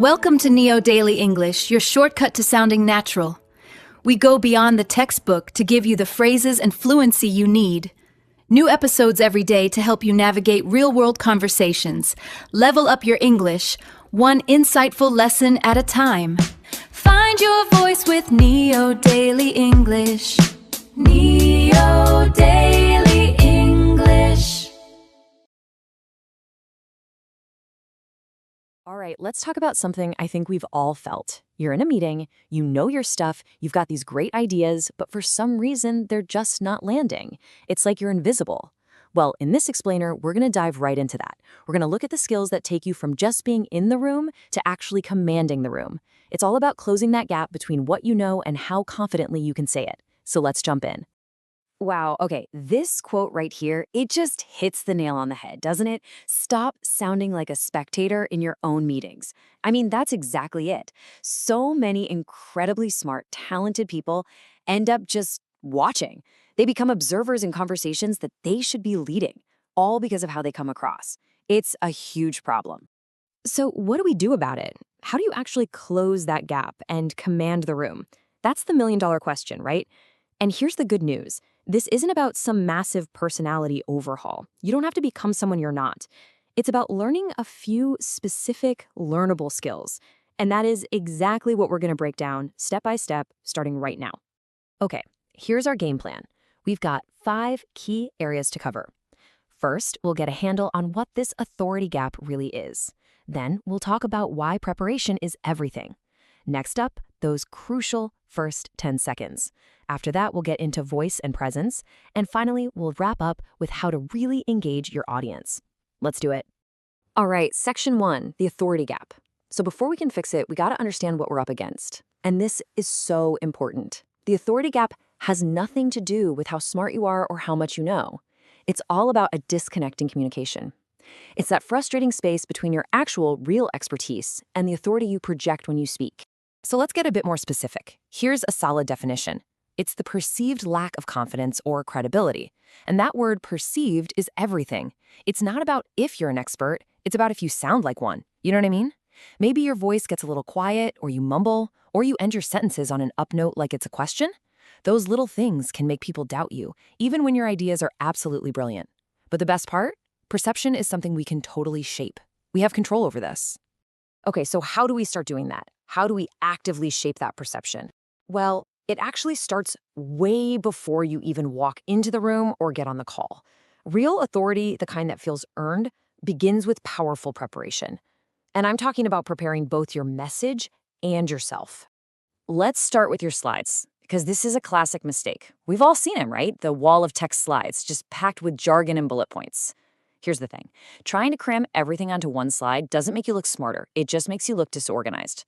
Welcome to Neo Daily English, your shortcut to sounding natural. We go beyond the textbook to give you the phrases and fluency you need. New episodes every day to help you navigate real-world conversations. Level up your English, one insightful lesson at a time. Find your voice with Neo Daily English. Neo Daily English. All right, let's talk about something I think we've all felt. You're in a meeting, you know your stuff, you've got these great ideas, but for some reason, they're just not landing. It's like you're invisible. Well, in this explainer, we're going to dive right into that. We're going to look at the skills that take you from just being in the room to actually commanding the room. It's all about closing that gap between what you know and how confidently you can say it. So let's jump in. Wow, okay, this quote right here, it just hits the nail on the head, doesn't it? Stop sounding like a spectator in your own meetings. I mean, that's exactly it. So many incredibly smart, talented people end up just watching. They become observers in conversations that they should be leading, all because of how they come across. It's a huge problem. So what do we do about it? How do you actually close that gap and command the room? That's the million-dollar question, right? And here's the good news. This isn't about some massive personality overhaul. You don't have to become someone you're not. It's about learning a few specific, learnable skills. And that is exactly what we're going to break down step by step, starting right now. Okay, here's our game plan. We've got 5 key areas to cover. First, we'll get a handle on what this authority gap really is. Then, we'll talk about why preparation is everything. Next up, those crucial first 10 seconds. After that, we'll get into voice and presence. And finally, we'll wrap up with how to really engage your audience. Let's do it. All right, section 1, the authority gap. So before we can fix it, we got to understand what we're up against. And this is so important. The authority gap has nothing to do with how smart you are or how much you know. It's all about a disconnect in communication. It's that frustrating space between your actual, real expertise and the authority you project when you speak. So let's get a bit more specific. Here's a solid definition. It's the perceived lack of confidence or credibility. And that word perceived is everything. It's not about if you're an expert, it's about if you sound like one. You know what I mean? Maybe your voice gets a little quiet, or you mumble, or you end your sentences on an up note like it's a question. Those little things can make people doubt you, even when your ideas are absolutely brilliant. But the best part? Perception is something we can totally shape. We have control over this. Okay, so how do we start doing that? How do we actively shape that perception? Well, it actually starts way before you even walk into the room or get on the call. Real authority, the kind that feels earned, begins with powerful preparation. And I'm talking about preparing both your message and yourself. Let's start with your slides, because this is a classic mistake. We've all seen them, right? The wall of text slides, just packed with jargon and bullet points. Here's the thing. Trying to cram everything onto one slide doesn't make you look smarter. It just makes you look disorganized.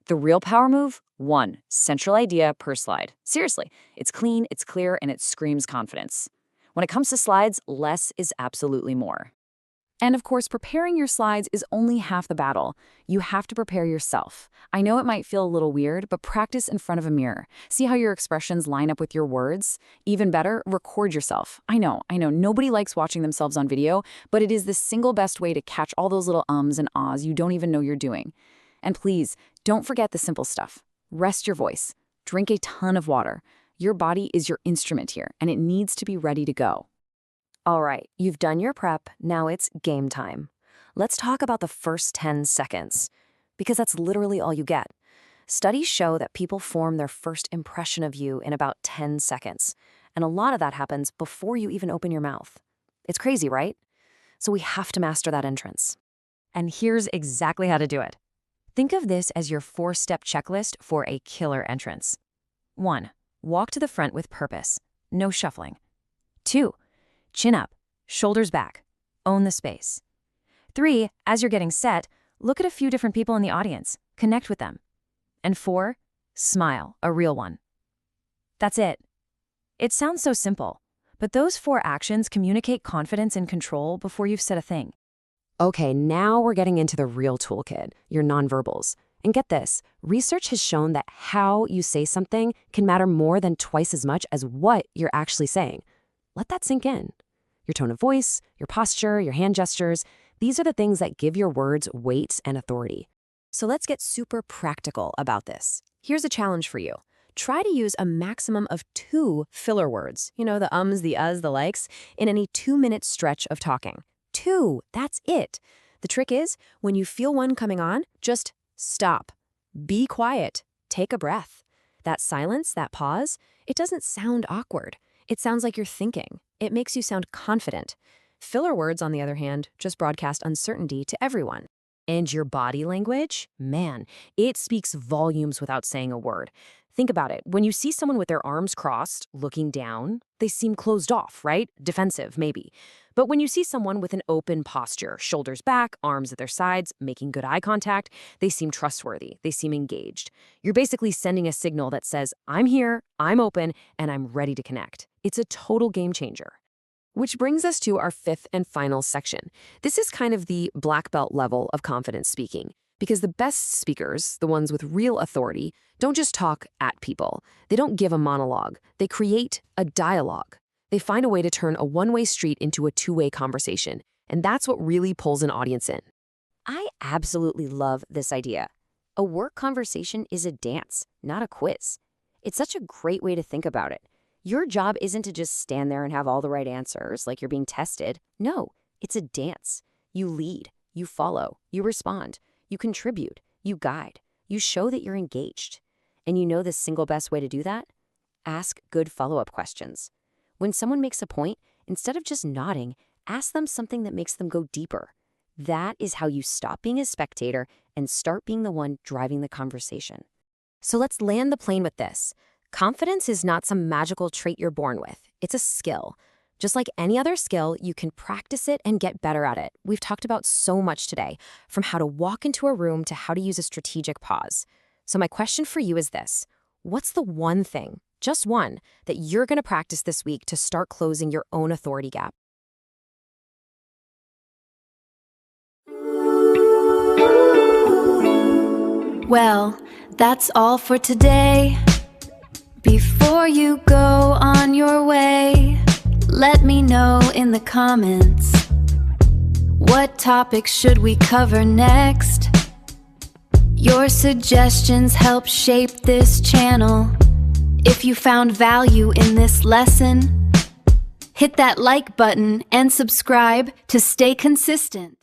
The real power move? 1 central idea per slide. Seriously, it's clean, it's clear, and it screams confidence. When it comes to slides, less is absolutely more. And of course, preparing your slides is only half the battle. You have to prepare yourself. I know it might feel a little weird, but practice in front of a mirror. See how your expressions line up with your words? Even better, record yourself. I know, nobody likes watching themselves on video, but it is the single best way to catch all those little ums and ahs you don't even know you're doing. And please, don't forget the simple stuff. Rest your voice. Drink a ton of water. Your body is your instrument here, and it needs to be ready to go. All right, you've done your prep. Now it's game time. Let's talk about the first 10 seconds, because that's literally all you get. Studies show that people form their first impression of you in about 10 seconds, and a lot of that happens before you even open your mouth. It's crazy, right? So we have to master that entrance. And here's exactly how to do it. Think of this as your 4-step checklist for a killer entrance. 1. Walk to the front with purpose. No shuffling. 2. Chin up, shoulders back. Own the space. 3. As you're getting set, look at a few different people in the audience. Connect with them. And 4. Smile, a real one. That's it. It sounds so simple, but those 4 actions communicate confidence and control before you've said a thing. Okay, now we're getting into the real toolkit, your nonverbals. And get this, research has shown that how you say something can matter more than twice as much as what you're actually saying. Let that sink in. Your tone of voice, your posture, your hand gestures, these are the things that give your words weight and authority. So let's get super practical about this. Here's a challenge for you. Try to use a maximum of 2 filler words, the ums, the uhs, the likes, in any 2-minute stretch of talking. 2, that's it. The trick is, when you feel one coming on, just stop. Be quiet. Take a breath. That silence, that pause, it doesn't sound awkward. It sounds like you're thinking. It makes you sound confident. Filler words, on the other hand, just broadcast uncertainty to everyone. And your body language? Man, it speaks volumes without saying a word. Think about it. When you see someone with their arms crossed, looking down, they seem closed off, right? Defensive, maybe. But when you see someone with an open posture, shoulders back, arms at their sides, making good eye contact, they seem trustworthy. They seem engaged. You're basically sending a signal that says, I'm here, I'm open, and I'm ready to connect. It's a total game changer. Which brings us to our 5th and final section. This is kind of the black belt level of confidence speaking, because the best speakers, the ones with real authority, don't just talk at people. They don't give a monologue. They create a dialogue. They find a way to turn a one-way street into a two-way conversation, and that's what really pulls an audience in. I absolutely love this idea. A work conversation is a dance, not a quiz. It's such a great way to think about it. Your job isn't to just stand there and have all the right answers like you're being tested. No, it's a dance. You lead, you follow, you respond, you contribute, you guide, you show that you're engaged. And you know the single best way to do that? Ask good follow-up questions. When someone makes a point, instead of just nodding, ask them something that makes them go deeper. That is how you stop being a spectator and start being the one driving the conversation. So let's land the plane with this. Confidence is not some magical trait you're born with. It's a skill. Just like any other skill, you can practice it and get better at it. We've talked about so much today, from how to walk into a room to how to use a strategic pause. So my question for you is this. What's the one thing, just one, that you're going to practice this week to start closing your own authority gap? Well, that's all for today. Before you go on your way, let me know in the comments, what topics should we cover next? Your suggestions help shape this channel. If you found value in this lesson, hit that like button and subscribe to stay consistent.